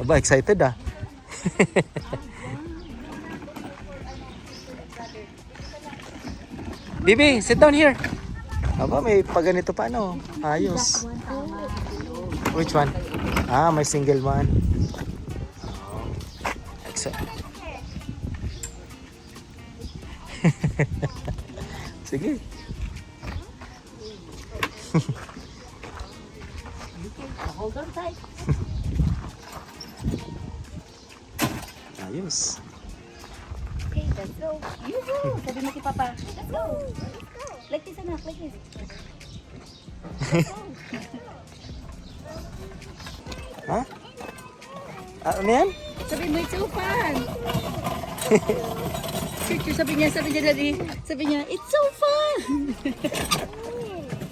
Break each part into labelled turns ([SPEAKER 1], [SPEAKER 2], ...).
[SPEAKER 1] Aba, excited ah. Bibi, sit down here. Aba, may paganito pa no. Ayos. Which one? Ah, may single one. Sige.
[SPEAKER 2] Hold on tight.
[SPEAKER 1] Ayos.
[SPEAKER 2] Okay, let's go. You go. Sabi mo kay Papa. Let's go. Like this, anak. Like this.
[SPEAKER 1] Ha? Ah, ano yan?
[SPEAKER 2] Sabi mo, it's so fun. Sabi niya, daddy. Sabi niya, it's so fun.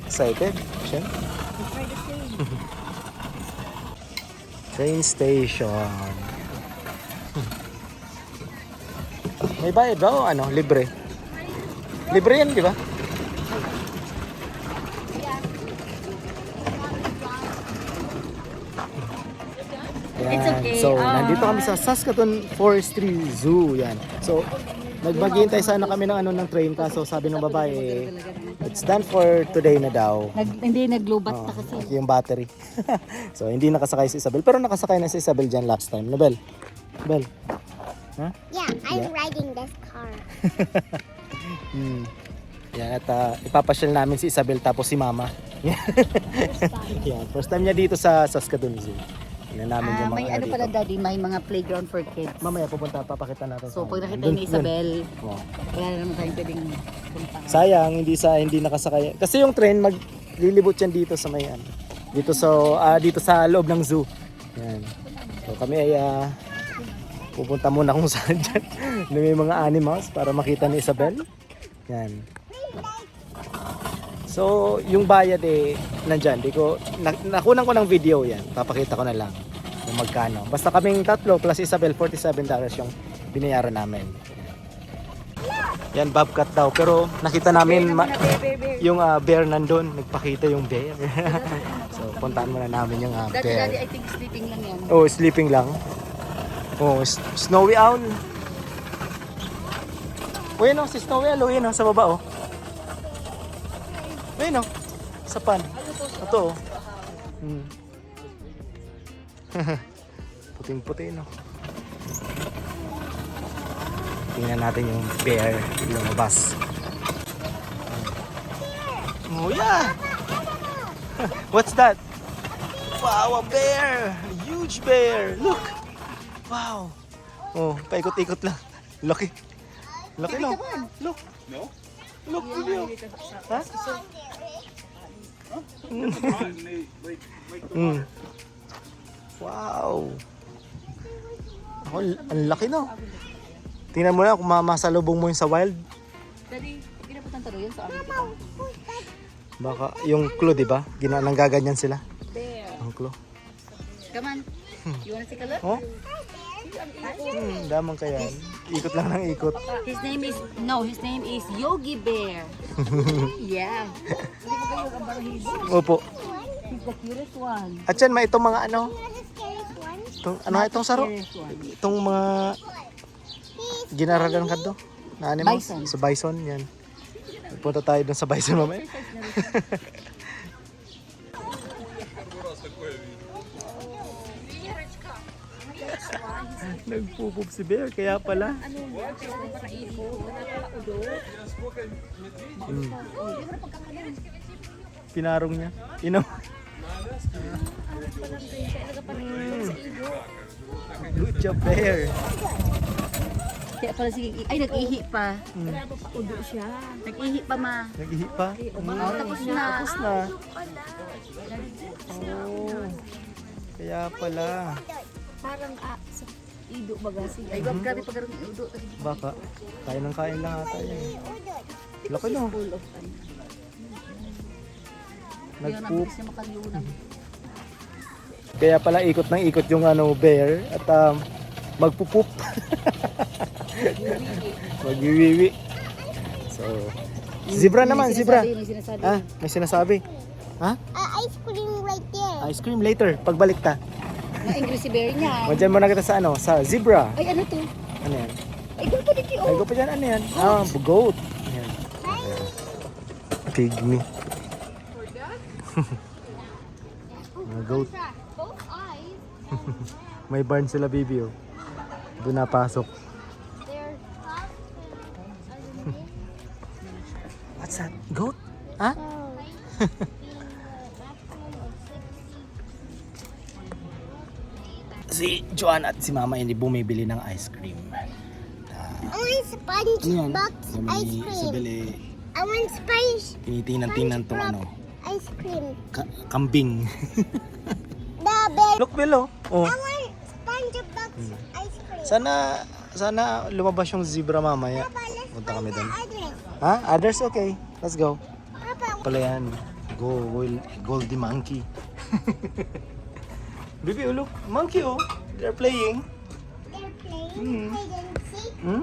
[SPEAKER 1] Excited? Siya?
[SPEAKER 2] Try the same.
[SPEAKER 1] Train station. May bayad ba o ano? Libre? Libre yan, di ba? Yan.
[SPEAKER 2] It's okay.
[SPEAKER 1] So, nandito kami sa Saskatoon Forestry Zoo. Yan. So, maghihintay sana kami ng ng train kaso sabi ng babae, it's done for today na daw.
[SPEAKER 2] Hindi, nag-lobat na kasi.
[SPEAKER 1] Yung battery. So, hindi nakasakay si Isabel. Pero nakasakay na si Isabel dyan last time. No, Bel? Bel? Huh?
[SPEAKER 3] Yeah, I'm riding this car.
[SPEAKER 1] Yan, at ipapasyal namin si Isabel tapos si Mama. Yan, first time niya dito sa Saskatoon Zoo. Tingnan namin yung mga
[SPEAKER 2] May ano
[SPEAKER 1] dito.
[SPEAKER 2] pala, daddy, may mga playground for kids.
[SPEAKER 1] Mamaya pupunta, papakita natin.
[SPEAKER 2] So, pag nakita
[SPEAKER 1] Dun,
[SPEAKER 2] ni Isabel,
[SPEAKER 1] dun. Oh.
[SPEAKER 2] wala na naman tayong pwedeng punta.
[SPEAKER 1] Sayang, hindi nakasakay. Kasi yung train maglilibot yan dito sa may dito sa loob ng zoo. Yan. So kami ay pupunta muna kung saan dyan. Na may mga animals para makita ni Isabel. Yan. So yung bayad nandyan. Nakunan ko ng video yan. Papakita ko na lang kung magkano. Basta kaming tatlo plus Isabel, $47 yung binayaran namin. Yan, bobcat daw. Pero nakita namin yung bear nandun. Nagpakita yung bear. So, puntaan muna namin yung
[SPEAKER 2] Daddy,
[SPEAKER 1] bear.
[SPEAKER 2] I think sleeping lang yan.
[SPEAKER 1] Oh, sleeping lang. Oh, snowy owl. O yun o, si snowy owl. O yun o, sa baba o. O yun o, sa pan. Ito o. Puting-puti no. Tingnan natin yung bear lumabas. Oh yeah! What's that? Wow, a bear! A huge bear! Look! Wow! Oh, paikot-ikot lang. Laki. Laki no? Look!
[SPEAKER 4] No?
[SPEAKER 1] Look, video. Ha? Wow! Oh, ang laki no? Tingnan mo na kung masalubong mo yung sa wild.
[SPEAKER 2] Daddy, hindi na po tantaro yan sa amin.
[SPEAKER 1] Baka yung clue, di ba? Nanggaganyan sila.
[SPEAKER 2] Bear.
[SPEAKER 1] Ang clue.
[SPEAKER 2] Come on. You wanna take a look?
[SPEAKER 1] Oh? Damang kaya. Ikot lang ng ikot.
[SPEAKER 2] His name is Yogi Bear. Yeah. Hindi mo kayo ang barahibo.
[SPEAKER 1] Opo.
[SPEAKER 2] He's the cutest one.
[SPEAKER 1] At yan, may itong mga ano. Itong saro.
[SPEAKER 2] Cutest one.
[SPEAKER 1] Itong mga ginaragan ka do. Na animals.
[SPEAKER 2] Bison.
[SPEAKER 1] Sa bison, yan. Punta tayo dun sa bison mamaya. Nagpupup si Bear, kaya pala. Pinarong niya. Inom. Good job, Bear.
[SPEAKER 2] Kaya pala sige, ay nag-ihi pa. Udo siya. Nag-ihi pa ma.
[SPEAKER 1] Nag-ihi pa?
[SPEAKER 2] Oh, tapos na.
[SPEAKER 1] Tapos na. Oh. Kaya pala.
[SPEAKER 2] Parang sa ido baga sige. Ay, grabe pag garong ido.
[SPEAKER 1] Baka. Kain ng kain lang ata yan. Laki no.
[SPEAKER 2] Full of ano.
[SPEAKER 1] Nagpoop.
[SPEAKER 2] Siya makaliunan.
[SPEAKER 1] Kaya pala ikot ng ikot yung bear at magpupup. Magwiwiwi. So, zebra naman, zebra.
[SPEAKER 2] May sinasabi.
[SPEAKER 1] Ha? May sinasabi. Ha?
[SPEAKER 3] Ice cream right there.
[SPEAKER 1] Ice cream later, pagbalik ta.
[SPEAKER 2] Ma-angry si Bear niya.
[SPEAKER 1] O, dyan muna kita sa ano, sa zebra.
[SPEAKER 2] Ay, ano to?
[SPEAKER 1] Ano yan?
[SPEAKER 2] Ay, ganito dito.
[SPEAKER 1] Ay, go pa dyan, ano yan? Ah, goat. Ayan. Ayan. Pygmy. Mga goat.
[SPEAKER 3] Both eyes.
[SPEAKER 1] May barn sila, baby, oh. Doon napasok.
[SPEAKER 3] They're
[SPEAKER 1] What's that? Goat? Ha? Si Joanne at si Mama hindi bumibili ng ice cream.
[SPEAKER 3] I want SpongeBob ice cream.
[SPEAKER 1] Isabel
[SPEAKER 3] I want
[SPEAKER 1] tinitingnan tong ano,
[SPEAKER 3] ice cream.
[SPEAKER 1] kambing.
[SPEAKER 3] The bear.
[SPEAKER 1] Look below. Oh.
[SPEAKER 3] I want SpongeBob ice cream.
[SPEAKER 1] Sana lumabas yung zebra mamaya.
[SPEAKER 3] Papa, let's
[SPEAKER 1] Punta kami
[SPEAKER 3] find the
[SPEAKER 1] doon.
[SPEAKER 3] others.
[SPEAKER 1] Ha? Others? Okay. Let's go.
[SPEAKER 3] Papa,
[SPEAKER 1] Pala yan. Goldie monkey. Baby, oh, look. Monkey, oh. They're playing.
[SPEAKER 3] they're playing
[SPEAKER 1] Hmm.
[SPEAKER 3] hide and seek.
[SPEAKER 1] Hmm?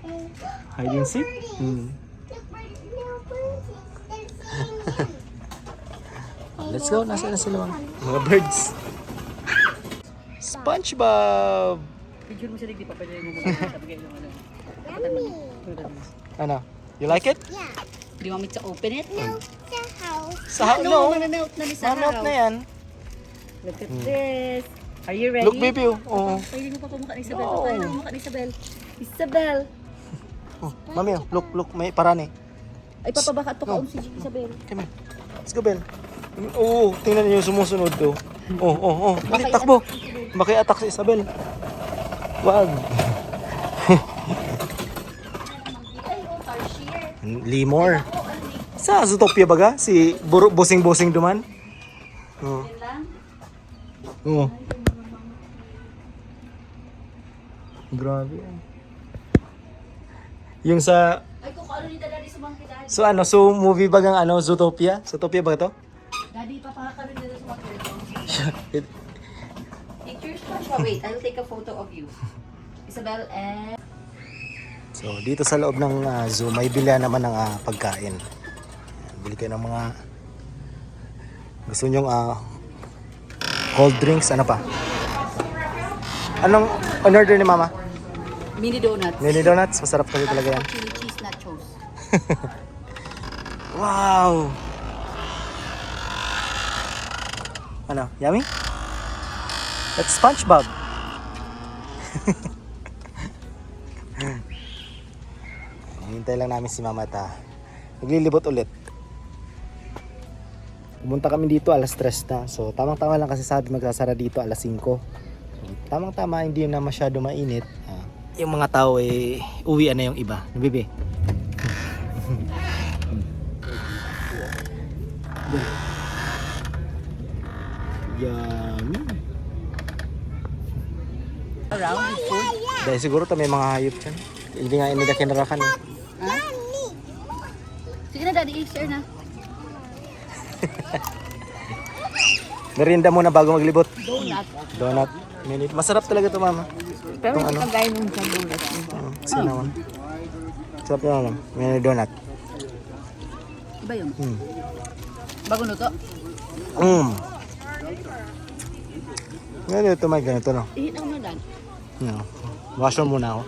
[SPEAKER 3] And
[SPEAKER 1] Hide and seek?
[SPEAKER 3] birdies.
[SPEAKER 1] Hmm.
[SPEAKER 3] Look, little birdies. They're seeing him.
[SPEAKER 1] Let's go. Nasaan na sila? Mga birds. SpongeBob!
[SPEAKER 2] Picture mo siya, di pa pwede mo sabi yung ano.
[SPEAKER 3] Yummy.
[SPEAKER 1] Ano? You like it?
[SPEAKER 3] Yeah.
[SPEAKER 2] Do you want me to open it?
[SPEAKER 3] No, the house.
[SPEAKER 1] Sa
[SPEAKER 2] No,
[SPEAKER 1] no.
[SPEAKER 2] manamelt na ni sa
[SPEAKER 1] Manok na yan.
[SPEAKER 2] Look at this. Are you ready?
[SPEAKER 1] Look, baby, oh. Oo.
[SPEAKER 2] Pwede mo pa pumunta ni Isabel.
[SPEAKER 1] No.
[SPEAKER 2] Pwede mo pumunta ni Isabel. Isabel!
[SPEAKER 1] Oh, mami, oh. Look. May parane.
[SPEAKER 2] Ay, papabaka to kaon si Isabel.
[SPEAKER 1] Come here. Let's go, Bel. Oo, tingnan niyo yung sumusunod, oh. Oh. Dali, takbo. Maki-attack si Isabel. Wag. Limor. Sa Zootopia baga? Si Bosing-Bosing duman? Oo. Oo. Grabe yan. Yung sa...
[SPEAKER 2] Ay, kung ano ni Daddy sa mga kidad.
[SPEAKER 1] So ano, so movie bagang ano, Zootopia? Zootopia ba to?
[SPEAKER 2] Daddy, papakakaroon nila sa mga kidad. Pictures pa siya. Wait, I'll take a photo of you. Isabel and...
[SPEAKER 1] So dito sa loob ng zoo, may bilihan naman ng pagkain. Bili kayo ng mga gusto nyong cold drinks, ano pa? Anong on-order ni Mama?
[SPEAKER 2] Mini donuts.
[SPEAKER 1] Mini donuts, masarap kasi talaga yan.
[SPEAKER 2] Chili cheese nachos.
[SPEAKER 1] Wow! Ano, yummy? That's SpongeBob. Hintay lang namin si Mama ta. Naglilibot ulit. Pumunta kami dito alas 3 na. So tamang-tama lang kasi sabi magsasara dito alas 5. So, tamang-tama, hindi na masyado mainit. Yung mga tao uwi na yung iba. Nabibi. Yummy.
[SPEAKER 2] Around the food.
[SPEAKER 1] Dahil siguro may mga hayop dyan. Hindi nga inida kinarakan eh.
[SPEAKER 2] Sige na, Daddy, share na.
[SPEAKER 1] Merienda muna bago maglibot.
[SPEAKER 2] Donut.
[SPEAKER 1] Donut. Minute. Masarap talaga to, Mama.
[SPEAKER 2] Pero
[SPEAKER 1] Itong
[SPEAKER 2] hindi
[SPEAKER 1] ano?
[SPEAKER 2] ka gaya nung sa donut.
[SPEAKER 1] Cinnamon. Sarap yun, ano? Mini donut.
[SPEAKER 2] Iba yun.
[SPEAKER 1] Mm.
[SPEAKER 2] Bago luto.
[SPEAKER 1] Ngayon ito may ganito, no?
[SPEAKER 2] Ihinaw na lang.
[SPEAKER 1] No. Washroom muna ako.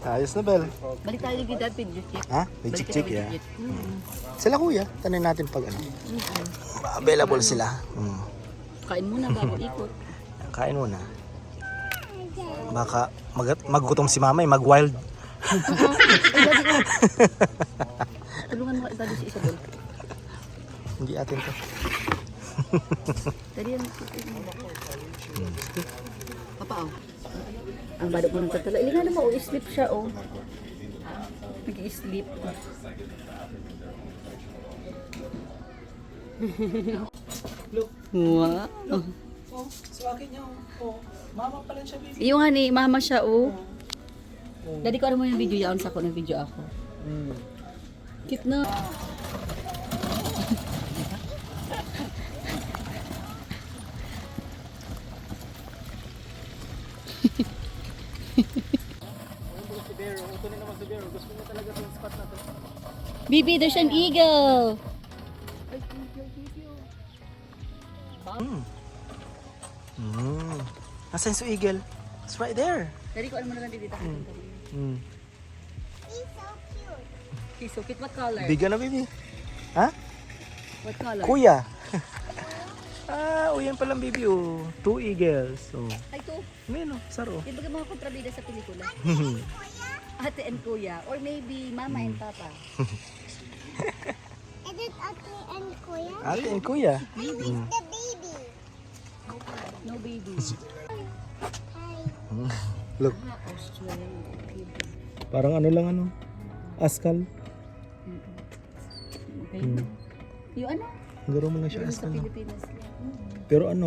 [SPEAKER 1] Ayos na, Bel.
[SPEAKER 2] Balik tayo yung gitad, pidjit.
[SPEAKER 1] Ha? May chik-chik, ya. Sila kuya, tanin natin pag ano. Available sila.
[SPEAKER 2] Kain muna bago ikot.
[SPEAKER 1] Kain muna. Baka maggutom si Mama, mag-wild.
[SPEAKER 2] Tulungan mo ka si Isabel.
[SPEAKER 1] Hindi atin to.
[SPEAKER 2] Tadi yan. Papa, oh. Ang bado po ng tatala. Hindi nga naman, oh, sleep siya, oh. Nag-i-sleep.
[SPEAKER 1] Look.
[SPEAKER 2] Wow.
[SPEAKER 1] Oh, so akin niya. Oh, Mama pala siya, baby.
[SPEAKER 2] Yung honey, mama siya, oh. Daddy ko ano mo yung video yan sa ako, ng video ako. Cute na. Bibi, there's an eagle.
[SPEAKER 1] Nasaan si Eagle? It's right there.
[SPEAKER 2] Dari ko ano mo na lang dito.
[SPEAKER 3] He's so cute.
[SPEAKER 2] Okay, so cute. What color?
[SPEAKER 1] Bigyan na, baby. Ha?
[SPEAKER 2] What color?
[SPEAKER 1] Kuya. Yan palang baby, oh. 2 eagles. Oh.
[SPEAKER 2] Ay, to.
[SPEAKER 1] Ngayon, oh. Saro.
[SPEAKER 2] Di ba mga kontrabida sa pelikula? Ate and kuya. Or maybe mama and papa.
[SPEAKER 3] Is it Ate and Kuya?
[SPEAKER 1] Ate and kuya.
[SPEAKER 3] I miss the baby.
[SPEAKER 2] No baby.
[SPEAKER 3] Hi.
[SPEAKER 1] Look. Parang ano lang, ano. Askal.
[SPEAKER 2] Okay. Yung ano?
[SPEAKER 1] Garo mo lang siya
[SPEAKER 2] Yung sa
[SPEAKER 1] askal. No?
[SPEAKER 2] Pilipinas.
[SPEAKER 1] Pero ano,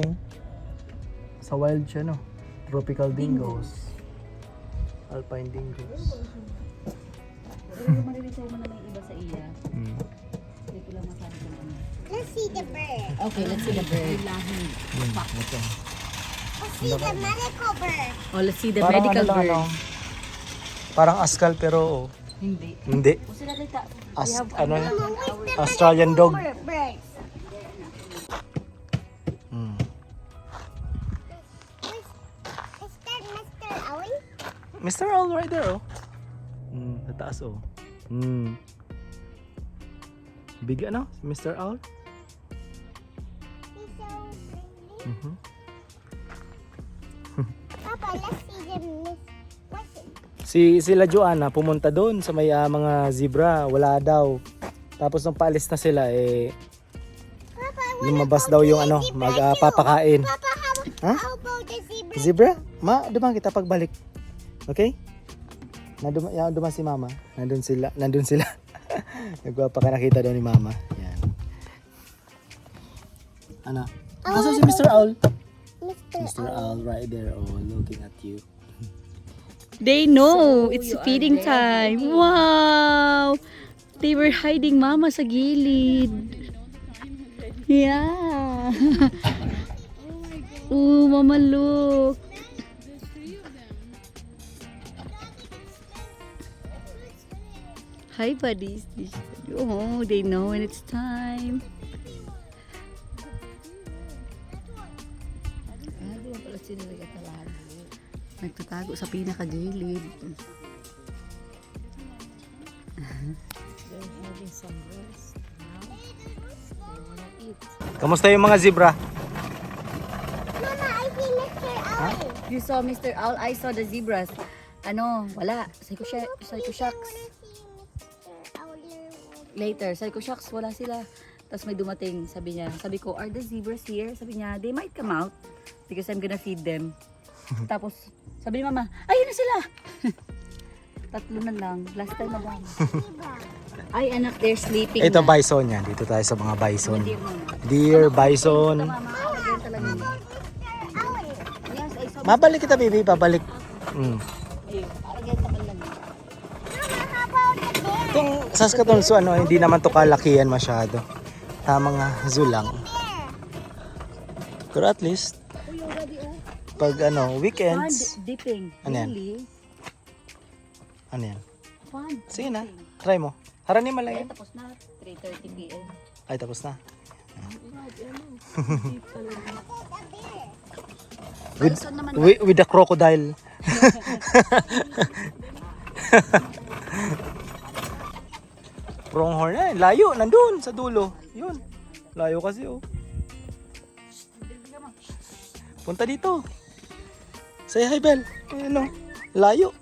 [SPEAKER 1] sa wild siya, no? Tropical dingoes. Alpine dingoes.
[SPEAKER 2] Pero yung maririnig mo na may iba sa iya. Hindi ko lang masabi kung ano.
[SPEAKER 3] Let's see the bird.
[SPEAKER 2] Okay, let's see the bird.
[SPEAKER 3] Let's see the medical bird.
[SPEAKER 2] Oh, let's see the
[SPEAKER 1] Parang
[SPEAKER 2] medical
[SPEAKER 1] ano lang,
[SPEAKER 2] bird.
[SPEAKER 1] ano, parang askal pero
[SPEAKER 2] Hindi.
[SPEAKER 1] hindi.
[SPEAKER 2] O sila kita.
[SPEAKER 1] Ano,
[SPEAKER 3] Mama, where's the
[SPEAKER 1] Australian dog.
[SPEAKER 3] bird? Is that Mr. Owl?
[SPEAKER 1] Mr. Owl right there, oh. Sa taas, oh. Big ano? Mr. Owl?
[SPEAKER 3] He's so friendly.
[SPEAKER 1] Mhm.
[SPEAKER 3] Papa, let's see the miss. What's it?
[SPEAKER 1] Sila Joanna pumunta doon sa may mga zebra, wala daw. Tapos nung paalis na sila
[SPEAKER 3] Papa, I wanna
[SPEAKER 1] lumabas
[SPEAKER 3] go
[SPEAKER 1] daw
[SPEAKER 3] to
[SPEAKER 1] yung
[SPEAKER 3] the
[SPEAKER 1] ano,
[SPEAKER 3] zebra
[SPEAKER 1] magpapakain.
[SPEAKER 3] too. Papa,
[SPEAKER 1] Ha?
[SPEAKER 3] how about the zebra?
[SPEAKER 1] Zebra? Dumaan kita pagbalik. Okay? Dumaan si Mama. Nandun sila. Nagpapaka-nakita daw ni Mama. Yan. Ano? Nasaan si Mr. Owl? Mr. Owl right there, oh, looking at you.
[SPEAKER 4] They know
[SPEAKER 2] So,
[SPEAKER 4] it's
[SPEAKER 2] you are
[SPEAKER 4] feeding
[SPEAKER 2] there.
[SPEAKER 4] time. Wow! They were hiding mama sa gilid. Yeah. Oh, mama, look. Hi, buddies. Oh, they know when it's time.
[SPEAKER 2] Doon pala sila nagkatalahan.
[SPEAKER 4] Nagtatago sa pinakagilid.
[SPEAKER 2] They're having some rest. Now, they wanna eat.
[SPEAKER 1] Kamusta yung mga zebra?
[SPEAKER 3] Mama, I see Mr. Owl.
[SPEAKER 2] You saw Mr. Owl, I saw the zebras. Ano, wala. Psycho
[SPEAKER 3] I
[SPEAKER 2] Sharks.
[SPEAKER 3] wanna see Mr. Owl.
[SPEAKER 2] Later, Psycho Sharks, wala sila. Tapos may dumating, sabi niya. Sabi ko, are the zebras here? Sabi niya, they might come out because I'm gonna feed them. Tapos, sabi ni Mama, ayun na sila! Tatlo na lang. Last time na lang. Ay, anak, they're sleeping
[SPEAKER 1] Ito
[SPEAKER 2] na.
[SPEAKER 1] bison yan. Dito tayo sa mga bison.
[SPEAKER 2] Dear Mama.
[SPEAKER 1] Deer, bison.
[SPEAKER 2] Ito, Mama. Again talaga niya.
[SPEAKER 3] Mr. Owl.
[SPEAKER 2] Yes, I saw
[SPEAKER 1] Mabalik kita, baby. Pabalik.
[SPEAKER 2] Ayun, again talaga niya.
[SPEAKER 3] Mama, how about the bear?
[SPEAKER 1] Itong Saskatoon Zoo, ano, hindi naman to kalakihan masyado. Tamang zoo lang. Pero at least,
[SPEAKER 2] Uy, already, oh.
[SPEAKER 1] pag weekends,
[SPEAKER 2] Fun dipping.
[SPEAKER 1] Ano yan?
[SPEAKER 2] Really?
[SPEAKER 1] ano yan?
[SPEAKER 2] Fun.
[SPEAKER 1] Sige na, try mo. Haranin mo lang
[SPEAKER 2] Ay,
[SPEAKER 1] yan.
[SPEAKER 2] tapos na. 3:30 p.m.
[SPEAKER 1] Ay, tapos na. With,
[SPEAKER 2] Bison naman.
[SPEAKER 1] with the crocodile. Pronghorn na, layo, nandun sa dulo. Yun, layo kasi, oh. Punta dito. Say hi, Bel. Ano, layo.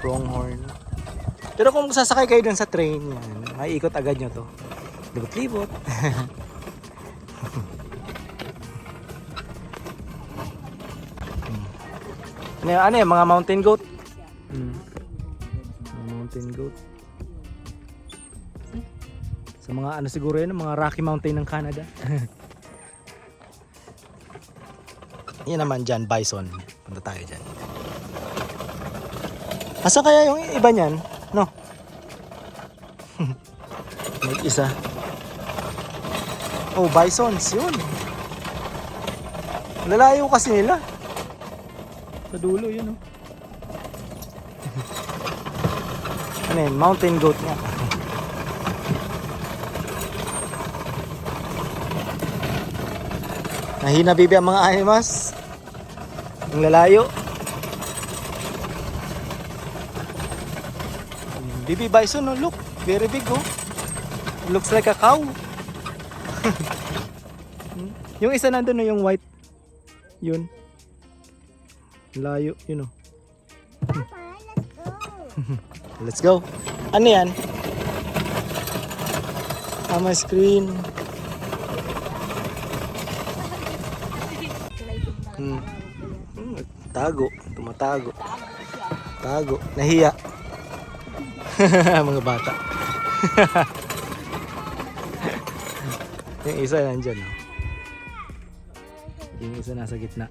[SPEAKER 1] Pronghorn. Pero kung sasakay kayo dun sa train, yan, maiikot agad nyo to. Libot-libot. Ano yan, mga mountain goat? Mga mountain goat. Sa mga ano siguro yan, mga Rocky Mountain ng Canada. Yan naman dyan, bison. Punta tayo dyan. Asa kaya yung iba niyan? No? May isa. Oh, bisons. Yun. Lalayo kasi nila. Sa dulo yun, oh. Ano yun? Mountain goat nga. Nahina bibi ang mga animals. Ang lalayo. Bibi bison, oh, look. Very big, oh. Looks like a cow. Yung isa nandun, no, yung white. Yun. Layo, yun, oh.
[SPEAKER 3] Papa, let's go.
[SPEAKER 1] Let's go. Ano yan? My screen. Tago. Tumatago. Tago. Nahiya. Mga bata. Yung isa nandyan. Oh. Yung isa nasa gitna.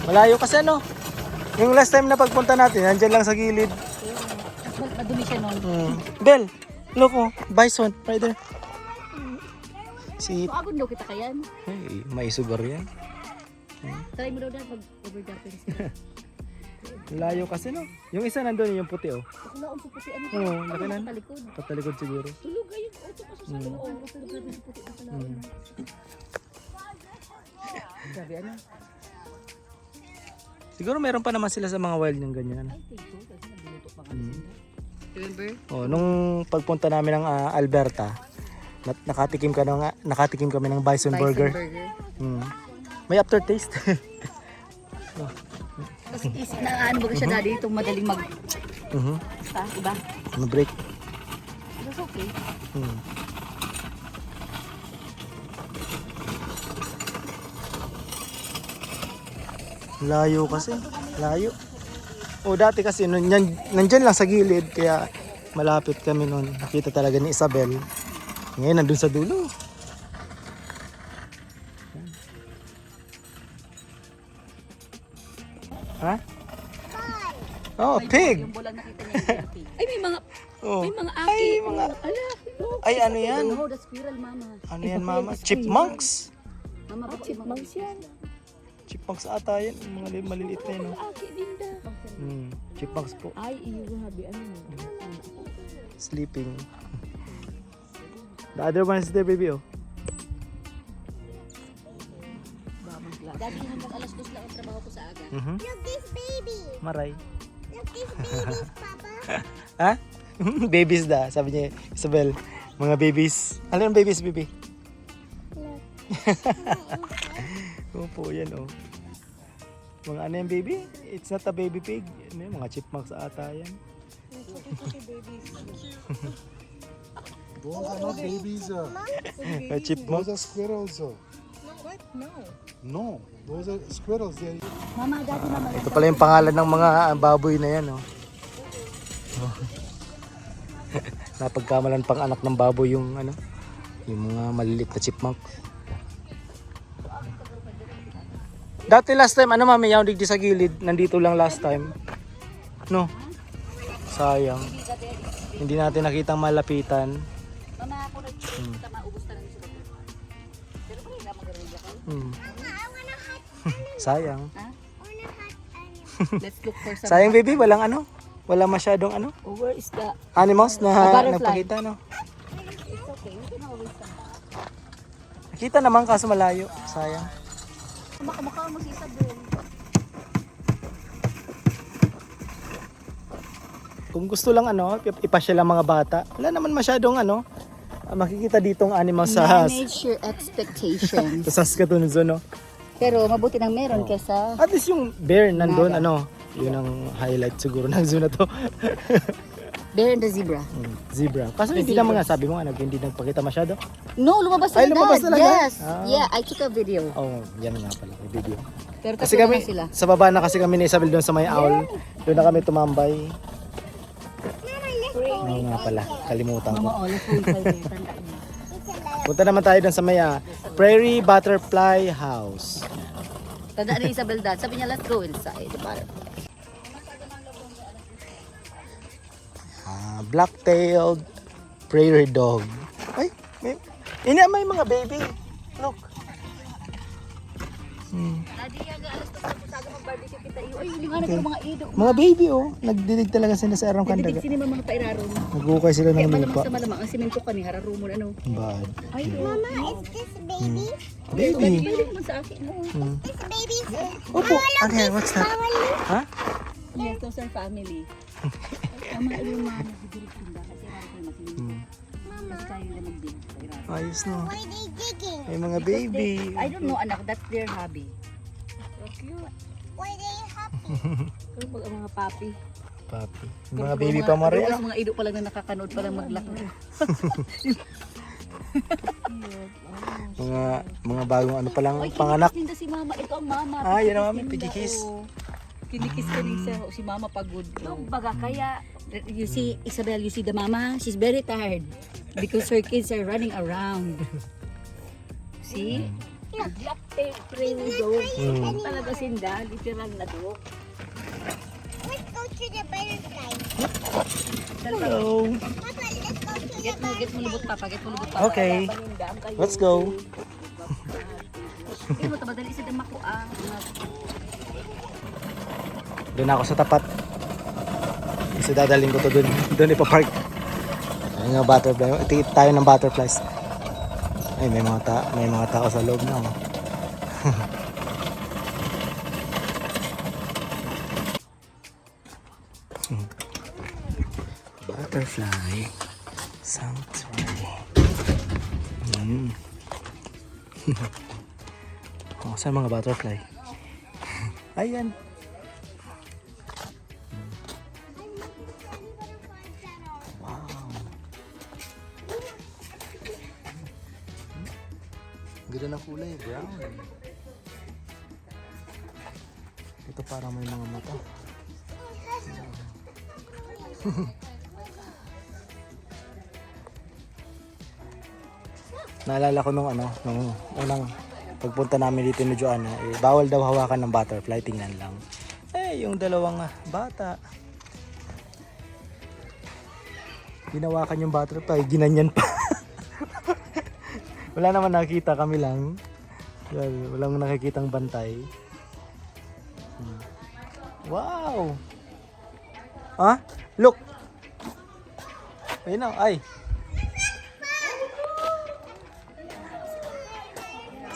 [SPEAKER 1] Malayo kasi ano. Yung last time na pagpunta natin, nandyan lang sa gilid.
[SPEAKER 2] Madumi siya noon.
[SPEAKER 1] Bell, look, oh, bison, right there. Si,
[SPEAKER 2] Agod daw kita kayan.
[SPEAKER 1] hey, may sugar yan.
[SPEAKER 2] Try mo daw na pag overjumping sila.
[SPEAKER 1] Layo kasi no. Yung isa nandun yung puti, oh.
[SPEAKER 2] Wala akong puputi. Ano ba?
[SPEAKER 1] Oo, laki na.
[SPEAKER 2] Talikod.
[SPEAKER 1] Patalikod siguro.
[SPEAKER 2] Tulog ayun. Ito pa sa sabi. Oo, pero grabe yung puti na pala. Grabe ano?
[SPEAKER 1] Siguro meron pa naman sila sa mga wild ng ganyan.
[SPEAKER 2] I think so. Kasi nagluluto pa kami sila. Remember?
[SPEAKER 1] Oh, nung pagpunta namin ng Alberta, nakatikim kami ng bison burger. Mm. May aftertaste.
[SPEAKER 2] Kasi isip na ano ba siya daddy itong madaling mag... Diba?
[SPEAKER 1] Ano break?
[SPEAKER 2] That's okay.
[SPEAKER 1] Layo kasi. Layo. O dati kasi nandyan lang sa gilid kaya malapit kami noon. Nakita talaga ni Isabel. Ngayon nandun sa dulo. Ha? Oh, pig.
[SPEAKER 2] Yung bulang nakita niya yung pig. Ay, may mga...
[SPEAKER 1] Oh.
[SPEAKER 2] May mga aki.
[SPEAKER 1] Ay, mga...
[SPEAKER 2] Ala.
[SPEAKER 1] Ay, ano yan?
[SPEAKER 2] No, the squirrel, mama.
[SPEAKER 1] Ano yan, mama? Chipmunks?
[SPEAKER 2] Mama, baka chipmunks yan.
[SPEAKER 1] Chipmunks ata yan. Yung mga maliliit na yun. Oh.
[SPEAKER 2] Aki din da.
[SPEAKER 1] Chipmunks po.
[SPEAKER 2] Ay, iyo grabe. Ano mo?
[SPEAKER 1] Sleeping. The other one is there, baby, oh.
[SPEAKER 2] Dati hanggang alas 2 lang ang trabaho ko sa aga.
[SPEAKER 3] Look this baby.
[SPEAKER 1] Maray.
[SPEAKER 3] Look this babies, Papa.
[SPEAKER 1] Ha? Babies da, sabi niya, Isabel. Mga babies. Ano yung babies, baby? Opo, yan, oh. Mga ano yung baby? It's not a baby pig. Ano yung mga chipmunks ata yan.
[SPEAKER 5] Those are not babies.
[SPEAKER 1] Chipmunks.
[SPEAKER 5] Those are squirrels.
[SPEAKER 3] What? No.
[SPEAKER 5] No, those are squirrels. They're
[SPEAKER 2] Mama, dati mama.
[SPEAKER 1] Ito pala yung pangalan ng mga baboy na yan, oh. Napagkamalan pang anak ng baboy yung ano, yung mga maliliit na chipmunk. Dati last time, ano mami, yung digdi sa gilid, nandito lang last time. No? Sayang. Hindi natin nakitang malapitan.
[SPEAKER 2] Mama, ako nagkita maubos na lang sila. Pero pa hindi na magaling ako.
[SPEAKER 1] Sayang.
[SPEAKER 2] Let's look for some.
[SPEAKER 1] Sayang baby, walang ano? Wala masyadong ano?
[SPEAKER 2] Oh, where is the...
[SPEAKER 1] Animals
[SPEAKER 2] A
[SPEAKER 1] na
[SPEAKER 2] butterfly.
[SPEAKER 1] nagpakita, no?
[SPEAKER 2] It's okay. We can always come.
[SPEAKER 1] Nakita naman kaso malayo. Sayang.
[SPEAKER 2] Mukha mo si Isabel.
[SPEAKER 1] Kung gusto lang ano, ipasya lang mga bata. Wala naman masyadong ano, makikita ditong animal sa
[SPEAKER 2] Manage your expectations.
[SPEAKER 1] sa Saskatoon Zoo, no?
[SPEAKER 2] Pero mabuti nang meron kesa...
[SPEAKER 1] At least yung bear nandun,
[SPEAKER 2] Nada.
[SPEAKER 1] ano, yun ang highlight siguro ng zoo na to.
[SPEAKER 2] Bear and the zebra.
[SPEAKER 1] Zebra. Kaso
[SPEAKER 2] The
[SPEAKER 1] hindi naman nga, sabi mo nga, hindi nagpakita masyado.
[SPEAKER 2] No, lumabas
[SPEAKER 1] Ay,
[SPEAKER 2] sila.
[SPEAKER 1] lumabas talaga?
[SPEAKER 2] Yes.
[SPEAKER 1] Ah.
[SPEAKER 2] Yeah, I took a video.
[SPEAKER 1] Oh, yan nga pala, may video.
[SPEAKER 2] Pero
[SPEAKER 1] Kasi
[SPEAKER 2] tatlo
[SPEAKER 1] kami,
[SPEAKER 2] na sila.
[SPEAKER 1] sa baba na kasi kami ni Isabel doon sa may owl. Doon na kami tumambay. Oo nga pala, kalimutan ko.
[SPEAKER 2] Mama, let's go inside there. Tandaan mo.
[SPEAKER 1] Punta naman tayo doon sa may Prairie Butterfly House.
[SPEAKER 2] Tandaan ni Isabel dad. Sabi niya, let's go inside.
[SPEAKER 1] Black-tailed prairie dog. Ay, may mga baby. Look.
[SPEAKER 2] Daddy, hanggang alas 2 po sa mag-barbecue kita. Ay, liwanag ng mga ido.
[SPEAKER 1] Mga baby oh, nagdidig talaga sila sa arang
[SPEAKER 2] Didig
[SPEAKER 1] kandaga.
[SPEAKER 2] sini mga pairaro.
[SPEAKER 1] Nagukay sila
[SPEAKER 2] Kaya
[SPEAKER 1] ng
[SPEAKER 2] malamang
[SPEAKER 1] lupa.
[SPEAKER 2] sa malamang ang simento kani hararo mo ano.
[SPEAKER 1] Bad.
[SPEAKER 2] Ay,
[SPEAKER 3] Mama, is this baby?
[SPEAKER 1] Baby.
[SPEAKER 2] Pwede naman sa akin mo.
[SPEAKER 3] This baby.
[SPEAKER 1] Opo. Ano yan? What's that? Ha?
[SPEAKER 2] Yes, those are family. Mama, yung mga nagdidirig tinda kasi harap ko masin. Kasi tayo na mag-dig. Pairaro.
[SPEAKER 1] Ayos no.
[SPEAKER 3] Why are they digging?
[SPEAKER 1] May mga baby.
[SPEAKER 2] I don't know anak, that's their hobby.
[SPEAKER 3] Why they happy?
[SPEAKER 2] Pero pag ang mga papi.
[SPEAKER 1] Papi. Mga baby pa mo rin.
[SPEAKER 2] Mga ido pa lang na nakakanood pa lang maglaki.
[SPEAKER 1] Mga bagong ano pa lang
[SPEAKER 2] Ay,
[SPEAKER 1] panganak.
[SPEAKER 2] kinikis din si mama. Ito ang mama.
[SPEAKER 1] Ah, yan ang mami,
[SPEAKER 2] Kinikis
[SPEAKER 1] pigikis.
[SPEAKER 2] din daw. Kinikis ka rin si mama pagod. No, baga kaya, you see, Isabel, you see the mama, she's very tired. Because her kids are running around. See? Black pray dog. Talaga sinda, literal na dog.
[SPEAKER 3] Let's go to the butterfly.
[SPEAKER 1] Hello.
[SPEAKER 3] Papa, let's go to the
[SPEAKER 2] Get mo lubot papa, get mo lubot papa.
[SPEAKER 1] Okay.
[SPEAKER 2] Panindang kayo.
[SPEAKER 1] Let's go.
[SPEAKER 2] Hindi mo tabadali sa damako ang
[SPEAKER 1] Doon ako sa tapat. Kasi dadaling ko to doon. Doon ipapark. Ay nga butterfly. Tikit tayo ng butterflies. Ay may mga tao sa loob na. Oh. Butterfly sanctuary. Oh, saan mga butterfly? Ayan. Ganda ng kulay, brown. Ito parang may mga mata. Naalala ko nung unang pagpunta namin dito ni Joanna, bawal daw hawakan ng butterfly, tingnan lang. Yung dalawang bata. Ginawakan yung butterfly, ginanyan pa. Wala naman nakita, kami lang. Walang nakikitang bantay. Wow! Ah? Look! Ayun na, ay!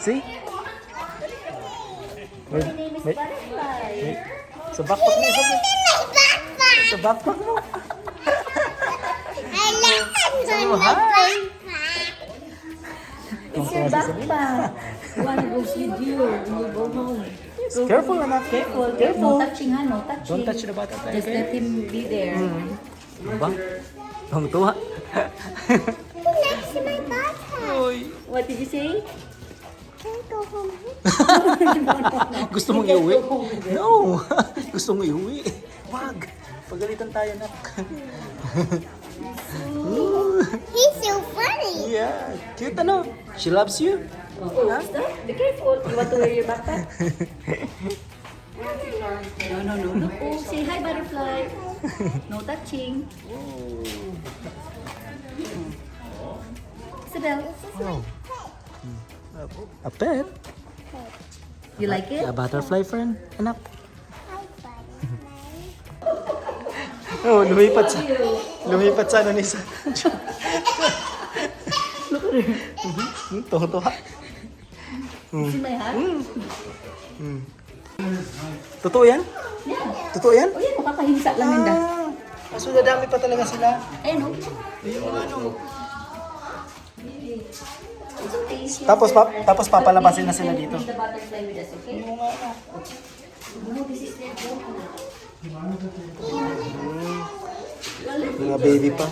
[SPEAKER 1] See? May, sa backpack na isa. Sa backpack mo.
[SPEAKER 3] I like
[SPEAKER 1] Sabi mo, hi!
[SPEAKER 2] It's your backpack. You wanna go sleep here when you go home.
[SPEAKER 1] Careful, anak.
[SPEAKER 2] Careful.
[SPEAKER 1] Careful.
[SPEAKER 2] No touching ha, no touching.
[SPEAKER 1] Don't touch the butterfly.
[SPEAKER 2] Just let him be there.
[SPEAKER 1] Diba? Ang tuwa.
[SPEAKER 3] Next to my bathhouse.
[SPEAKER 2] What did you say?
[SPEAKER 3] Can I go home?
[SPEAKER 1] Gusto mong iuwi? No! Gusto mong iuwi? Wag! Pagalitan tayo, nak.
[SPEAKER 3] He's so funny.
[SPEAKER 1] Yeah. Cute, ano? She loves you?
[SPEAKER 2] Oh, stop. Be careful. You want to wear your backpack? No. Oh, say hi, butterfly. No touching. Isabel,
[SPEAKER 1] Oh. A pet?
[SPEAKER 2] you like it?
[SPEAKER 1] A butterfly friend, anak. Oh, lumipat sa ano ni sa. Tuwa.
[SPEAKER 2] See my hand?
[SPEAKER 1] Totoo yan?
[SPEAKER 2] Yeah.
[SPEAKER 1] Totoo yan?
[SPEAKER 2] Oh, yan. Makakahinsa lang yun.
[SPEAKER 1] Kaso nadami pa talaga sila.
[SPEAKER 2] Ayun, oh.
[SPEAKER 1] Tapos papalabasin na sila dito.
[SPEAKER 2] The butterfly with us, okay? No, this is their home.
[SPEAKER 1] Mga baby pa.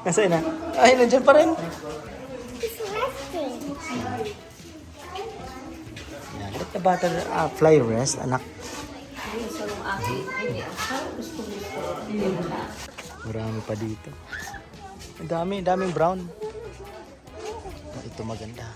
[SPEAKER 1] Nasaan na? Ay, nandyan pa rin.
[SPEAKER 3] He's resting.
[SPEAKER 1] Yan, let the butterfly rest, anak. Marami pa dito. Ang daming brown. Ito maganda.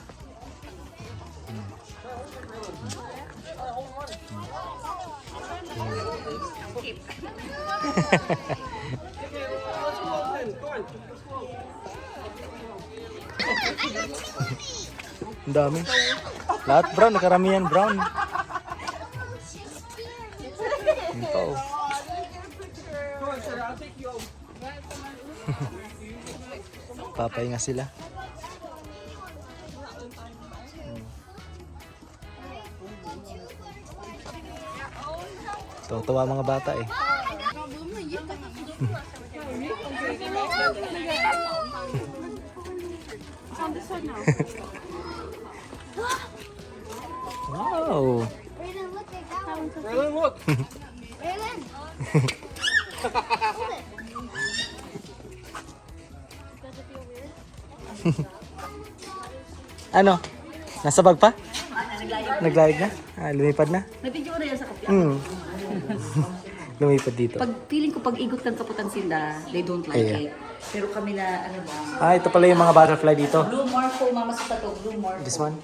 [SPEAKER 1] Ang dami. Lahat brown, karamihan brown. Yun pa oh. Papahinga sila. Tuwa mga bata eh. Wow.
[SPEAKER 3] Raylan, look, they got one. Raylan, look. Raylan.
[SPEAKER 1] Ano? Nasa bag pa? Naglayag na? Ah, lumipad na?
[SPEAKER 2] Nabidyo ko na yan sa kopya.
[SPEAKER 1] Lumipad dito.
[SPEAKER 2] Pag feeling ko pag igot ng kaputan sila, they don't like
[SPEAKER 1] Ayan.
[SPEAKER 2] it. Pero kami na, ano ba?
[SPEAKER 1] Ah, ito pala yung mga butterfly dito.
[SPEAKER 2] Blue Morpho, mama sa tato, Blue Morpho.
[SPEAKER 1] This one?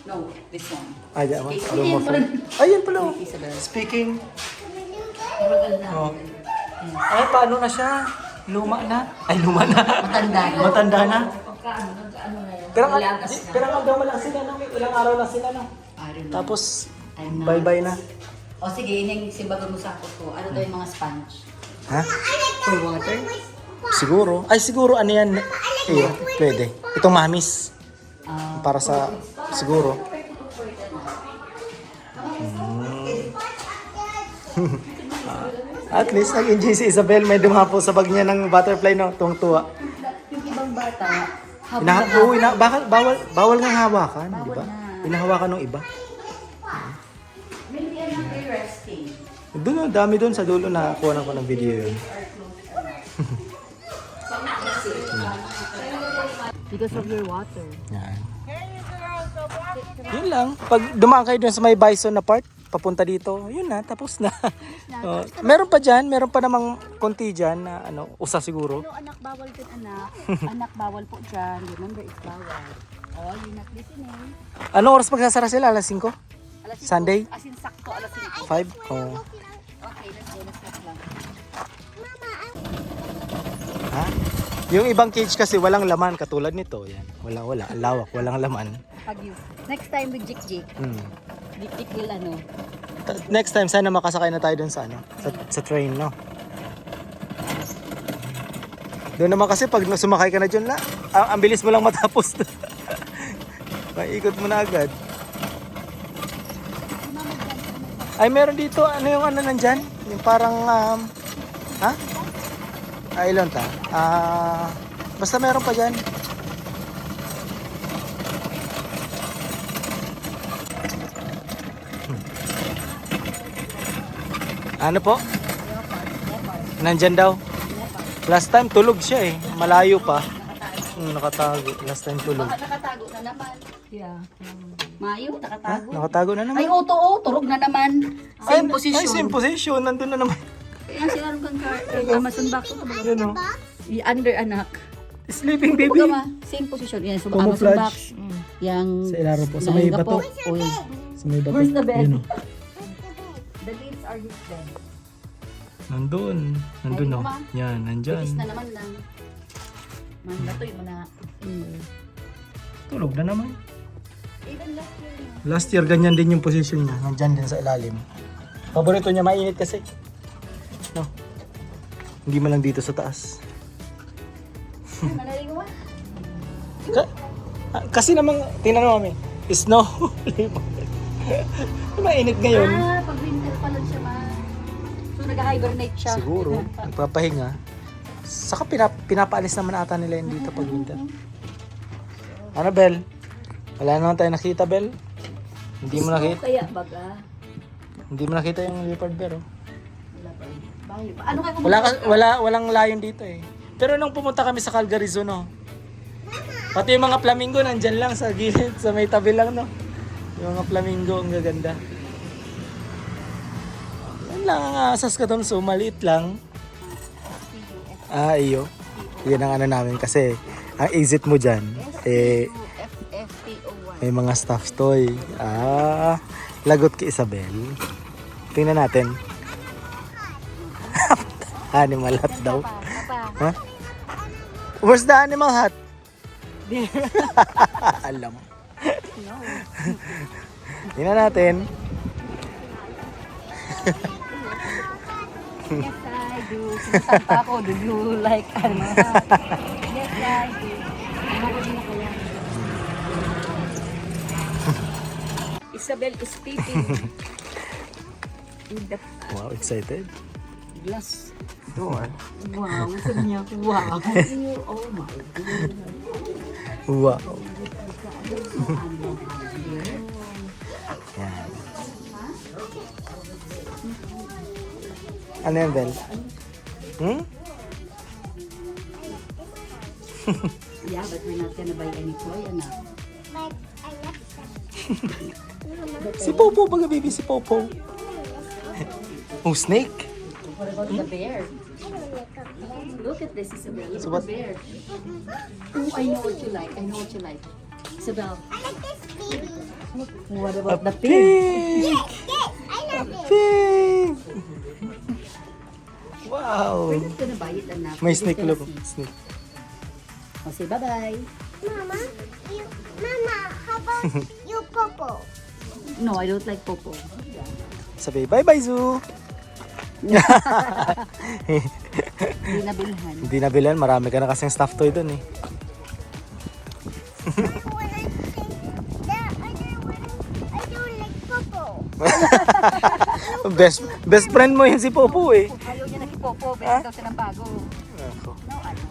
[SPEAKER 2] No, this one.
[SPEAKER 1] Ah, diyan
[SPEAKER 2] Okay,
[SPEAKER 1] Blue
[SPEAKER 2] yun,
[SPEAKER 1] morpho.
[SPEAKER 2] parang-
[SPEAKER 1] Ayun pala. oh.
[SPEAKER 2] Isabel.
[SPEAKER 1] Speaking.
[SPEAKER 2] Matagal na.
[SPEAKER 1] Oh. Ay, paano na siya? Luma na? Ay, luma na.
[SPEAKER 2] Matanda na.
[SPEAKER 1] Matanda na.
[SPEAKER 2] Pagka ano na yun.
[SPEAKER 1] Pero
[SPEAKER 2] Lagas na.
[SPEAKER 1] pero hanggang lang sila no? Ilang araw lang sila no?
[SPEAKER 2] I don't know.
[SPEAKER 1] Tapos
[SPEAKER 2] I'm not-
[SPEAKER 1] bye-bye na.
[SPEAKER 2] O sige, yun yung simbagan mo sa ako ko. Ano daw yung mga sponge?
[SPEAKER 1] Ha?
[SPEAKER 2] For water?
[SPEAKER 1] Siguro. Ay siguro ano yan? Iya, pwede. Itong mamis
[SPEAKER 2] Ah,
[SPEAKER 1] para sa siguro. At least nag-enjoy si Isabel. May dumapo sa bag niya ng butterfly no? Tuwang-tuwa.
[SPEAKER 2] yung ibang bata, habang
[SPEAKER 1] Bawal nga hawakan, di ba?
[SPEAKER 2] na.
[SPEAKER 1] Inahawakan ng iba.
[SPEAKER 2] Maybe I'm not resting.
[SPEAKER 1] Doon, dami doon sa dulo na kuha ko ng video yun.
[SPEAKER 2] Because of your water.
[SPEAKER 1] Yan. Yun lang. Pag dumaan kayo dun sa may bison na part, papunta dito, yun na, tapos na. Oh, meron pa dyan, meron pa namang konti dyan na usa siguro.
[SPEAKER 2] No, anak, bawal din, anak. Anak, bawal po dyan. Remember, it's bawal. Oh, you're not listening.
[SPEAKER 1] Ano oras magsasara sila? Alas 5?
[SPEAKER 2] Alas 5.
[SPEAKER 1] Sunday?
[SPEAKER 2] As in, sakto, alas 5.
[SPEAKER 1] 5? Oh.
[SPEAKER 2] Okay, let's go. Let's go lang.
[SPEAKER 1] Ha? Yung ibang cage kasi walang laman katulad nito. Yan. Wala. Ang lawak, walang laman.
[SPEAKER 2] Pag you. Next time with Jik-Jik. Jik-Jik will ano.
[SPEAKER 1] Next time, sana makasakay na tayo dun sa sa train, no? Doon naman kasi pag sumakay ka na dyan, ang bilis mo lang matapos. Maikot mo na agad. Ay, meron dito, ano yung ano nandyan? Yung parang, ha? Ilan ta? Basta meron pa dyan. Ano po? Nandyan daw. Last time tulog siya eh. Malayo pa. Nakatago. Last time tulog.
[SPEAKER 2] Nakatago na naman. Yeah. Mayo,
[SPEAKER 1] Ha?
[SPEAKER 2] nakatago.
[SPEAKER 1] Nakatago na naman.
[SPEAKER 2] Ay, turog na naman. Same position.
[SPEAKER 1] Ay, same position. Nandun na naman.
[SPEAKER 2] Yan sila kang Amazon box.
[SPEAKER 1] Yun o.
[SPEAKER 2] Under anak.
[SPEAKER 1] Sleeping
[SPEAKER 2] Baby.
[SPEAKER 1] baby.
[SPEAKER 2] Same position. Yan, so Amazon
[SPEAKER 1] Camouflage.
[SPEAKER 2] box. Yang
[SPEAKER 1] Sa ilaro po. Sa may
[SPEAKER 2] nahiga
[SPEAKER 1] bato.
[SPEAKER 2] po. Uy.
[SPEAKER 1] Sa may bato.
[SPEAKER 2] Where's the bed?
[SPEAKER 1] Yun o.
[SPEAKER 2] The leaves are his bed.
[SPEAKER 1] Nandun. Nandun o. Yan, nandyan.
[SPEAKER 2] Bilis na naman lang. Mandatoy mo na.
[SPEAKER 1] Tulog na naman.
[SPEAKER 2] Even last year na.
[SPEAKER 1] Last year, ganyan din yung position niya. Nandyan din sa ilalim. Paborito niya, mainit kasi. No. Hindi man lang dito sa taas.
[SPEAKER 2] Nalaligo ba?
[SPEAKER 1] Kasi namang, tingnan mo mami, snow. Mainit ngayon.
[SPEAKER 2] Pag winter pa lang siya ma. So nag-hibernate siya.
[SPEAKER 1] Siguro, nagpapahinga. Saka pinapaalis naman ata nila yun dito pag winter. Ano, Bel? Wala naman tayo nakita, Bel? Hindi mo nakita.
[SPEAKER 2] Kaya baga.
[SPEAKER 1] Hindi mo nakita yung leopard bear, oh.
[SPEAKER 2] Wala pa rin. Bayo pa. Ano kayo
[SPEAKER 1] Walang lion dito eh. Pero nung pumunta kami sa Calgary Zoo, no? Pati yung mga flamingo nandyan lang sa gilid, sa may tabi lang, no? Yung mga flamingo, ang gaganda. Yan lang ang Saskatoon Zoo, maliit lang. Iyo. Yan ang ano namin kasi ang exit mo dyan,
[SPEAKER 2] FFTO1.
[SPEAKER 1] may mga stuffed toy. Lagot kay Isabel. Tingnan natin. Animal hut daw. Ha? Where's the animal hut? Alam.
[SPEAKER 2] No.
[SPEAKER 1] Tingnan natin.
[SPEAKER 2] Yes, I do. Sinasabi pa ako, do you like, ano? Yes, I do. Ano ko din ako yan? Isabel is peeping. In the
[SPEAKER 1] Wow, excited.
[SPEAKER 2] glass
[SPEAKER 1] Door.
[SPEAKER 2] Wow, sabi niya, wow. Oh my God.
[SPEAKER 1] Wow. Yan. Ano yan, Bel? Hmm?
[SPEAKER 2] Yeah, but we're not gonna buy any toy, anak.
[SPEAKER 3] But I love them.
[SPEAKER 1] Si Popo, baga baby, si Popo. Oh, snake.
[SPEAKER 2] What about the bear?
[SPEAKER 3] I don't like a bear.
[SPEAKER 2] Look at this, Isabel. Look
[SPEAKER 1] So
[SPEAKER 2] at
[SPEAKER 1] what-
[SPEAKER 2] the bear. Oh, I know what you like. I know what you like. Isabel,
[SPEAKER 3] I like this baby.
[SPEAKER 2] what about the pig?
[SPEAKER 1] Pig!
[SPEAKER 3] Yes, I love it.
[SPEAKER 1] Pig! Wow!
[SPEAKER 2] We're not gonna buy it, anak.
[SPEAKER 1] May
[SPEAKER 2] We're just
[SPEAKER 1] snake
[SPEAKER 2] gonna
[SPEAKER 1] look.
[SPEAKER 2] see.
[SPEAKER 1] Snake.
[SPEAKER 2] Oh, say bye-bye.
[SPEAKER 3] Mama, how about you, Popo?
[SPEAKER 2] No, I don't like Popo.
[SPEAKER 1] Sabi, bye-bye, Zoo!
[SPEAKER 2] Hindi nabilhan.
[SPEAKER 1] Hindi nabilan, marami ka na kasing stuffed toy dun eh.
[SPEAKER 3] When I say the other one, I don't like Popo.
[SPEAKER 1] Best friend mo yun si Popo eh.
[SPEAKER 2] Ayaw niya na kay Popo. Best daw siya ng bago.
[SPEAKER 1] Ako.
[SPEAKER 2] No, ano?